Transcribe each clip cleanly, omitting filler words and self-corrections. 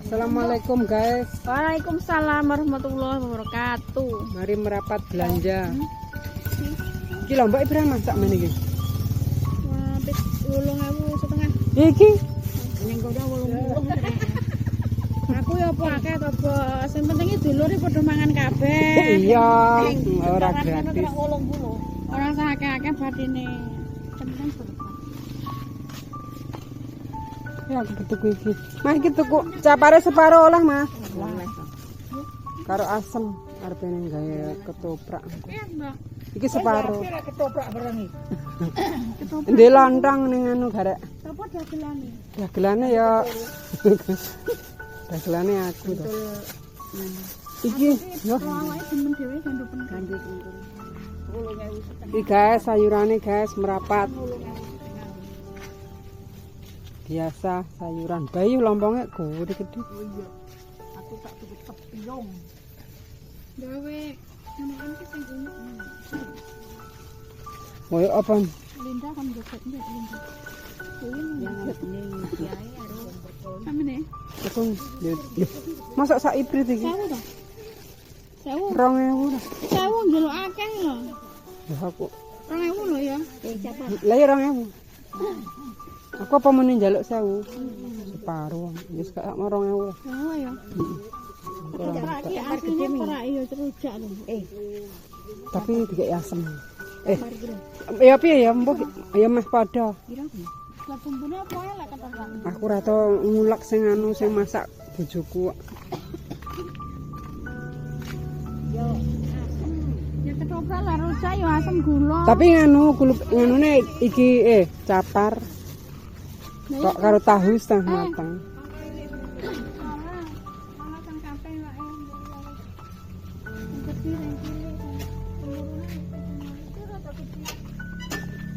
Assalamualaikum guys. Waalaikumsalam warahmatullahi wabarakatuh. Mari merapat belanja. Iki lho Mbak Ibrahim masak meneh iki. Wabit 8.500. Iki Ning kono 8.000. Aku ya apa akeh to, Bos. Sing penting iki dulure padha mangan kabeh. iya, ora gratis. 80. Ora usah akeh-akeh batine. Penting berkah. Ya aku tuku iki. Mah iki tuku capare separo oleh, Mas. Karo asem arepene gawe ketoprak. Iya, Mbak. Iki separo. Ketoprak bareng iki. Ndek lontong ning anu garek. Apa dagelane? Dagelane ya dagelane aku to. Iki yo. Awake demen dhewe gandupen gandut untung. 8.000. Iki guys, sayurane guys merapat. Biasa sayuran bayi lompongnya gede-gede. Oh iya. Aku tak tuku tepiyong. Gawe menakan ki sing unik. Koyo apa? Linda kan joget njek Linda. Kuwi ning kiai karo samene. Aku masak sak ibrit iki. 1000 to. 1000. 2000 lah. 1000 njaluk akeh lho. Ya aku. 2000 lho ya. Cepet. Lah ya 2000. Aku apa meneh njaluk 1000? Separuh. Wis gak mau 2000 lah. Oh ya. Iki asline perak ya cerujak lho. Tapi dikek asem. Ya piye ya mbok ya meh padha. Kira lah bumbune apa ya lek kata. Aku ora tau ngulek sing anu sing masak bojoku. Yo asem. Ya ketoprak lah rujak yo asem gula. Tapi nganune iki capar. Kok karo tahu setengah matang.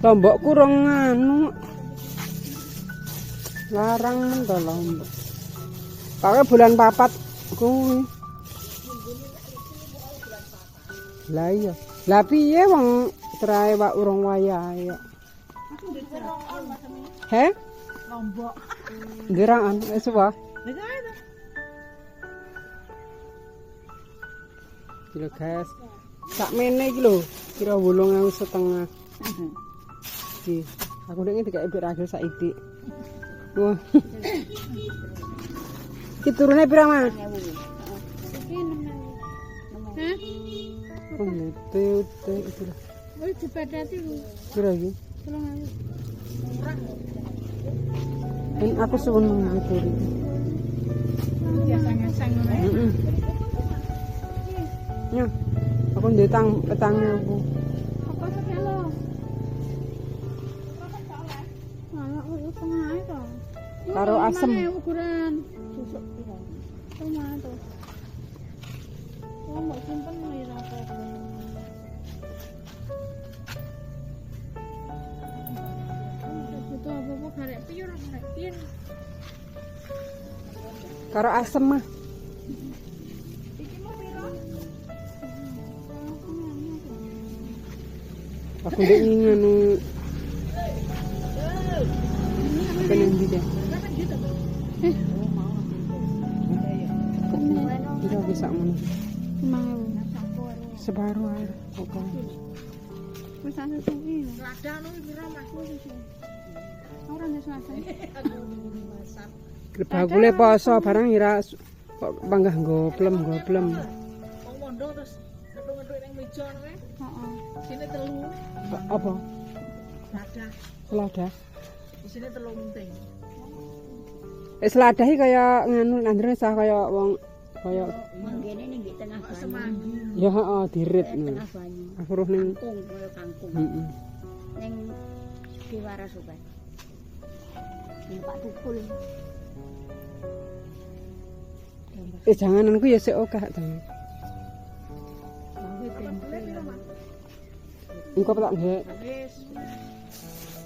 Lombok kurang anu. Larang men to lombok. Pakai bulan papat kuwi. Lah iya. Lah piye wong trae wak urung wayahe kok. He? Lombok. Ndiraan wis wae. Kilo guys. Sak mene iki lho, kira 8.500. Iki, aku nek dikek mbek ragil sak idik. Wah. Iki turune pira, Mas? Iki 6.000. Hah? Oh, itu lah. Wis dipedhati lho. Pira iki? 3.000. En aku suwun gitu iki. Biasa-biasa ngono. Heeh. Nya. Aku ndek petangnya aku. Apa sekelo? Malah setengah to. Karo asem. Ukuran. Susuk piro? Setengah to. Oh, mbok simpen ora apa-apa. Itu apa-apa garek piye ora garek piye. Karo asem mah. Iki mau piro? Aku ndek ngene. Kenen ndi deh. Kira bisa ngono. 5.000. Separuh ae kok. Wis anu suwi. Ladang nu piro Mas suwi. Ora nek selasa. Bakule poso barang ira kok panggah goblem. Wong mondo terus ngethuk-ngethuk ning meja ngono. Heeh. Sine 3. Apa? Ladah. Seladah. Isine 3 munting. Seladah iki kaya nganu nandrene sah kaya wong kaya Manggene ning tengah Semanggi. ya heeh dirit. tengah banyu. Aku roh ning Kangkung kaya kangkung. heeh. Ning Kiwara Sobat. Ning Pak Tukul. Jangananku ya sik okah to. Engko tak nggih. Wis.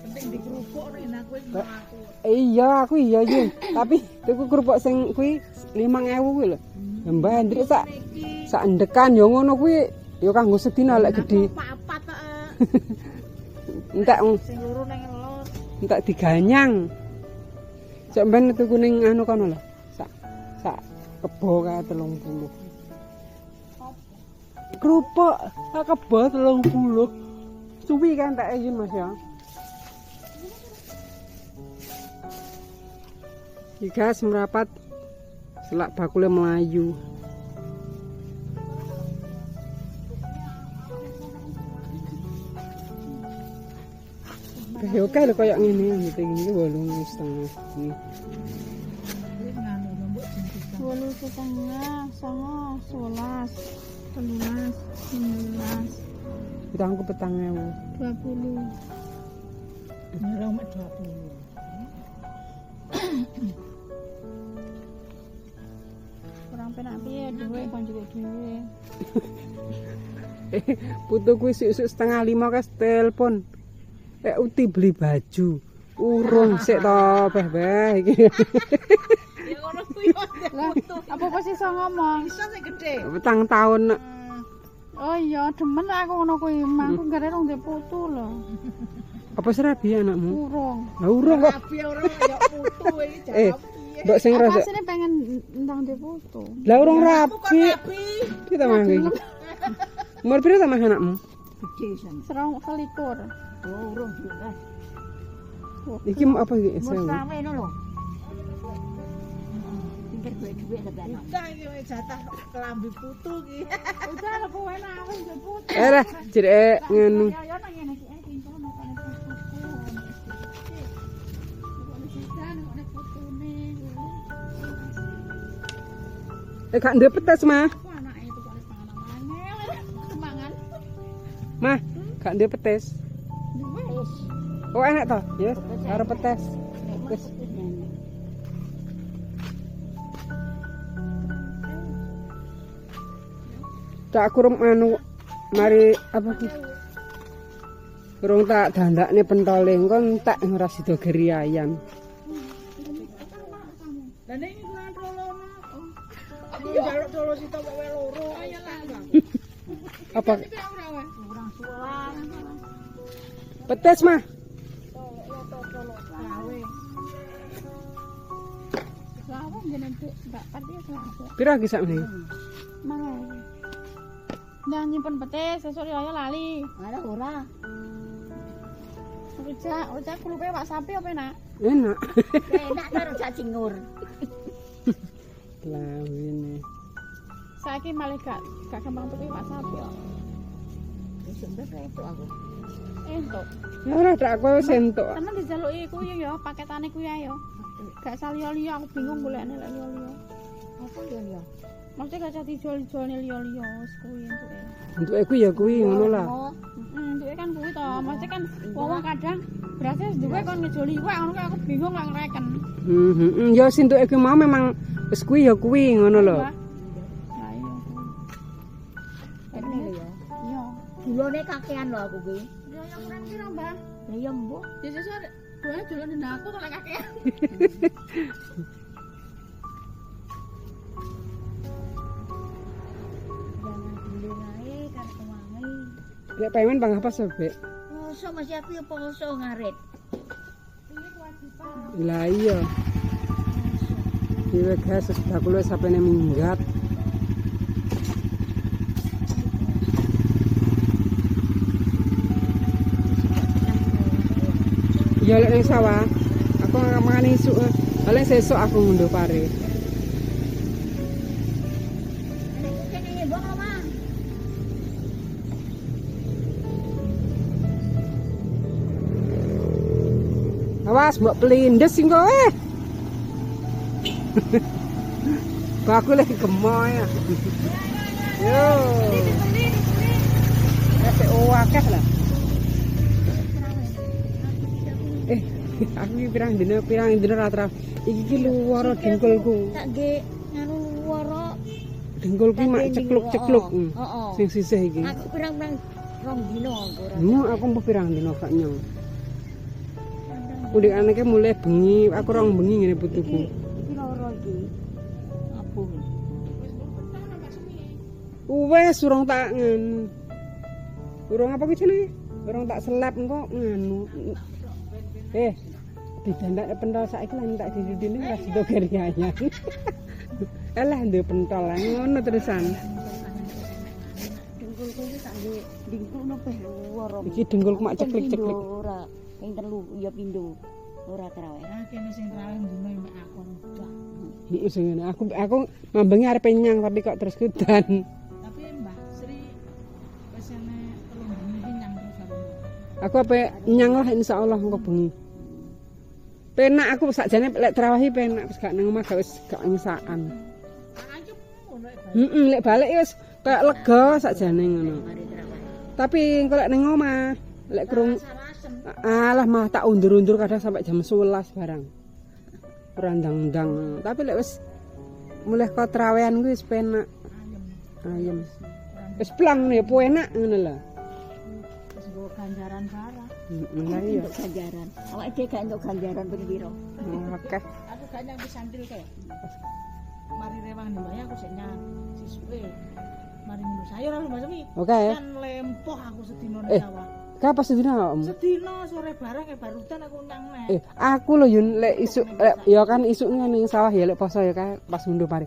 Penting dikerupuk nek aku wis aku. Iya, aku iya yo. Tapi tuku kerupuk sing kuwi 5.000 kuwi lho. Ya Mbah Hendrik sak endekan yo ngono kuwi yo kanggo sedina lek gedhe. Papat tok. Entek Sing loro ning entek diganyang. Cek ben tuku ning anu kono lho. sak kebo kae 30. Kerupuk sak kebo 30. Suwi kan tak izin Mas ya. Iki guys merapat selak bakule Melayu. Oke lho kayak ngene gitu iki 8,5 iki. 8,5, 9, 11, 13, 14, Utangku 4.000. 20. Ngerong mek 20. Kurang penak piye dhuwit kon cukup dhewe. Putuku isuk-isuk 4:30 kas telepon. Uti beli baju. Urung sik to, beh iki. Ya ngono kuwi Lah, apa kok iso ngomong? bisa sing gede. Petang tahun nek. Oh iya, demen aku ngono kuwi. Mangku gare rong ndek putu lho. Apa serabi anakmu? Urung. Lah urung kok. Rabi ora ya putu iki Eh, jawab piye. mbok sing Aku rada. asline pengen ndang ndek putu. Lah urung Aku kok rabi. rabi. Kita mah iki. Umur piro ta Mas anakmu? Gede san. 21. Oh, urung juga. Iki mau apa iki? Rame no lho. Pinggir duwe-duwe lebih. Udah iki wis jatah kelambi putu iki. Udah lho kowe enak wis ndek putu. Lah, jerek ngono. Ya ya nang ngene iki pintu nang kene putuku. Nek sisan nek putune. Gak ndek petes, Mah. Aku anake itu kok panganan semangan. Mah, gak ndek petes. Wis. Oh, enak to? Yes, karo petes. Wis. Tak kurum anu mari apa ki? Kurung tak dandakne pentole engko tak ora sida geri ayam. Lah nek iki kurang trolono. Aku njaluk trolo sitok wae loro. Ayo lah. Apa Kurang suwelan. petes, Mah? Lawa ngene ndek mbak pati lawa. Pira ki sakmene? Mangan. Nang nyimpen petis sesuk ya lali. Ada ora. Rujak kulupe wak sapi apa enak? Enak. Enak karo cacing nur. Lah ini. Saiki malah gak gampang tuku wak sapi kok. Wis mbek itu aku. Entuk. Ya ora tak kowe sentuk. Temen dijaluki kuwi ya paketane kuwi ae ya. Gak saliyo-liyo aku bingung golekne lek liyo-liyo. Apa ya? Mesti gak cah dijual-jualne liyo-liyo wis kuwi entuke. Entuke ku ya kuwi ngono lah. Entuke kan kuwi to, mesti kan wong kadang berarti wis duwe kon ngejoli kuwi ngono kae aku bingung lek ngreken. Ya sintuke ku mau memang wis kuwi ya kuwi ngono lho. Lah iya. Ini ya. Iya. Dulone kakean lho aku kuwi. Ya yang kurang kira, Mbah. Lah ya mbok. Ya sesuk gue dolan nang aku to lek kakek. Jangan dulu ae karo kemangi. Lek pengen bang apa sobek? Poso masih aku ya poso ngarit. Lah iya. Iki guys sudah kulo sapene minggat. Ya lek ning sawah, aku mangan isuk. Lek sesuk aku ngunduh pare. Kene mbok omah. Awas mbok pelindes sing kowe. Bakule gemoy. Yo. Nek akeh lah. Aku iki pirang dina ra iki ki luwara dengkulku. Tak nggih nganu luwara. Dengkulku mak cekluk-cekluk. Heeh. Sing sisih iki. Aku pirang-pirang rong dino ora. Aku mbok pirang dina gak nyong. Udik anake mulai bengi, aku rong bengi ngene putuku. Iki loro iki. Abuh. Wes urung tak nganu. Urung apa ki jenenge? Urung tak selap engko nganu. Didandak pentol saiki lan tak didine ra sida geri ayam. Alah ndek pentol lah ngono terusan. Dengkulku iki sak ndek dingkulno peh luwara. Iki dengkulku mak ceklek-ceklek. Ora, ping 3 ya pindho. Ora terawih. Nah, kene sing terawih dino mek aku ndak. Heeh sing ngene. Aku mambengi arep nyang tapi kok terus kudan. Tapi Mbah Sri wis ene 3 dino iki nyang terus karo. Aku ape nyang lah insyaallah engko bengi. Penak aku sakjane lek terawih penak wis gak nang omah gak wis gak ngesaan. Ancep ngono e. Lek balik wis kayak lega sakjane ngono. Mari terawih. Tapi engko lek nang omah lek krung Sarasen. alah mah tak undur-undur kadang sampai jam 11 barang. Berandang-andang. Tapi lek wis mulai kok trawean kuwi wis penak. Ayem. Wis plang ya enak ngono lho. Wis nggo ganjaran barang. Lah iya. Untuk ganjaran. Awake dhewe gak entuk ganjaran ping pira? Akeh. Aku gak nyang pisantil kae. Mari rewang mbah aku sik nyang sisuke. Mari nggo sayur aku Mbak Semi. Oke. Kan lempoh aku sedina nang Eh. sawah. Kapan sedina Om? Sedina sore bareng barudan aku nyang neh. Aku lho Yun lek isuk ya kan isuk ning sawah ya lek poso ya kan pas mundur pari.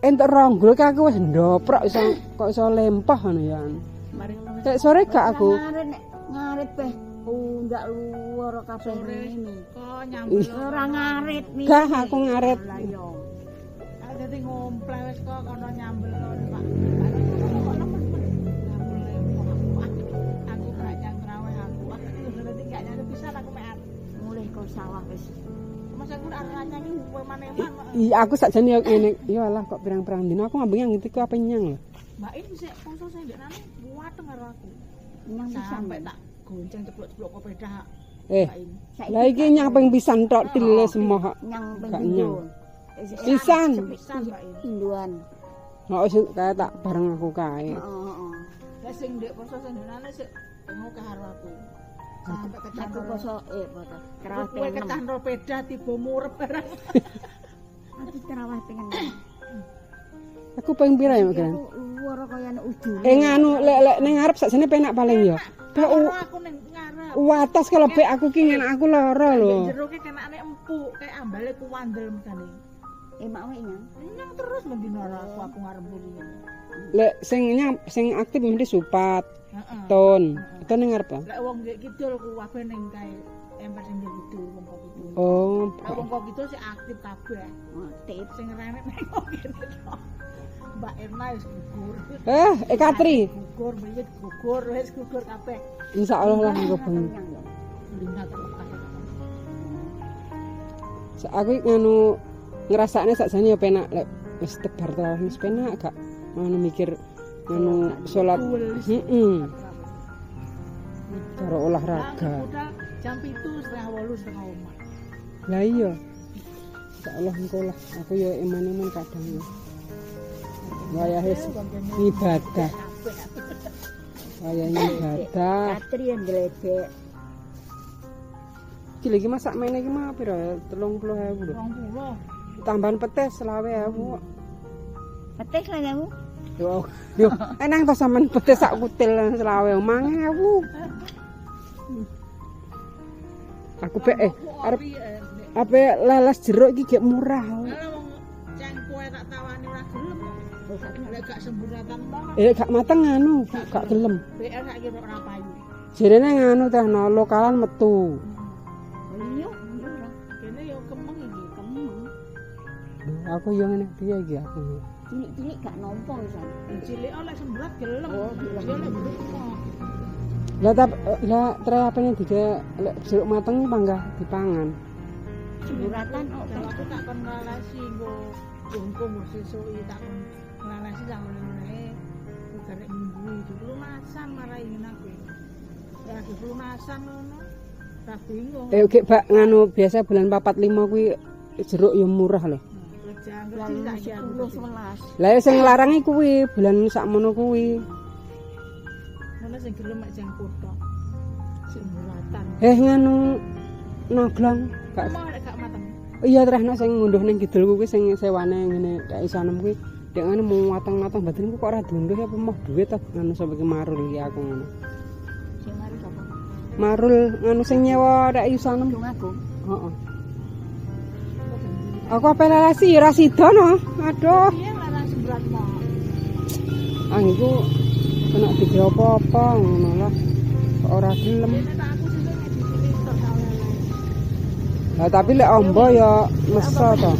Entuk ronggol ka aku wis ndoprok iso kok iso lempah ngono ya. Mari ngono. Lek sore gak aku. Ngarit peh. Ndak luwara kabeh Sore ini. kok nyambel Ora ngarit nih. Gak aku ngaret. Lah yo. Aku dadi ngomple wis kok kono nyambel kono Pak. Kok nemen. Nyambel lempoh aku. Aku gak nyang traweh aku. Aku dadi gak nyang pisan aku mek Mulih kok sawah wis. Mas aku arep nyanyi maneman. Iya aku sakjane ya ngene. Ya Allah kok pirang-pirang dina aku ngambeng yang ngerti ku apa nyang lho. Mbak ini sik poso sing ndekne kuwateng karo aku. Nyang Sampai tak gonceng ceplok-ceplok kopeda. Eh, lah iki nyang ping pisan tok dile semoh. Nyang Gak ping nyang. pindho. Pisan. Pisan Mbak ini. Induan. Kok wis kaya tak bareng aku kae. Heeh. Lah sing ndek poso sing ndekne sik tengok karo aku. Sampai Aku kecantol poso foto. Terawih kowe ping 6. kecantol peda tiba murep barang. Aku terawih ping 6. Aku ping pira ya Mas? Aku luwara kaya nek udu. Nganu lek ning ngarep sakjane penak paling ya. Kalau aku ning ngarep. Watas kalau be aku ki ngene aku lara lho. Jero ki kenane empuk kayak ambale kuwandel mesane. Mak wae nyang. Nyang terus mendino aku ngarep mburi. Lek sing aktif mesti supat, Heeh. ton. Itu ning ngarep ya? Lek wong nggih kidul ku kabeh ning kae emper sing nggih kidul wong kok kidul. Oh. Lah wong kok kidul sing aktif kabeh. Aktif. Sing renek ning kok kene tok. Mbak Erna wis gugur. Katri. Gugur, wiwit gugur, wis gugur kabeh. Insyaallah lah engko bengi. Lingat kabeh. Aku nganu ngrasakne sakjane ya penak lek wis tebar terawih wis penak gak ngono mikir nganu salat. Heeh. Karo olahraga. Udah jam 7 setengah 8 setengah omah. Lah iya. Insyaallah engko lah aku ya iman-iman kadang. Wayah wis ibadah. Wayah ibadah. Katri yang glebek. Iki lagi masak meneh iki mah pira ya? 30.000 lho. 20. Tambahan petis 20.000. Petis lah kamu. Yo, enang to sampean petis sak kutil 20.000. Aku pe arep ape leles jeruk iki gek murah. Kalau wong cengkoe tak tawani ora gelem. Lek gak semburatan banget. Gak mateng anu, gak gelem. BR saiki kok ora payu. Jerene nganu teh no lokalan metu. Iya, Kene yo kemeng iki. kemeng. Aku yo ngene piye iki aku. Cilik-cilik gak nompo isan. Cilik oleh semburat gelem. Oh, gelem. Dia lek berumah. Lah tre apane dige lek jeruk mateng panggah dipangan. Semburatan Kalau aku tak kon ngalasi nggo hukum sesuki tak kon ngalasi sak ngene. Garek minggu iki lunasan marai ngene aku. Ya aku lunasan ngono. Ora bingung. Gek bak nganu biasa bulan 4-5 kuwi jeruk yo murah lho. Bulan 10-11. Lah sing nglarangi kuwi bulan sakmono kuwi. Mana sing gelem mek jang foto. Sing muratan. Nganu noglong gak. Mau lek gak mateng. Iya terus sing ngunduh ning kidul kuwi sing sewane ngene kayak isanem kuwi. Dek ngene mau matang-matang batinku kok ora dunduh apa mah duit ta nganu sampe ki marul iki aku ngono. Sing mari sapa? Marul nganu sing nyewa dak isanem. Dong aku. Heeh. Aku apa lelasi ya ra sida no. Aduh. Iya larasi berat mah. Angku kena dikira apa-apa ngono lah. Kok ora gelem. Dene tak aku sing dipilih tok tak lele. Lah tapi lek ombo ya meso to.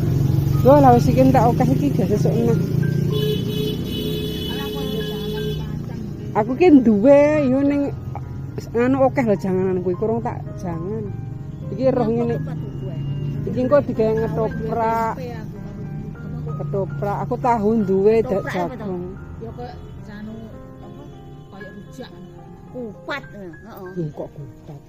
Yo lah wis iki tak akeh iki gak sesuk neh. Ala aku yo jangan kacang. Aku ki duwe yo ning anu akeh lho janganan kuwi kurang tak jangan. Iki roh ngene. Iki engko digawe ngetoprak. Ketoprak aku tahu duwe jagung. Yo kok janu apa kaya rujak. Kupat, heeh. Kok kupat.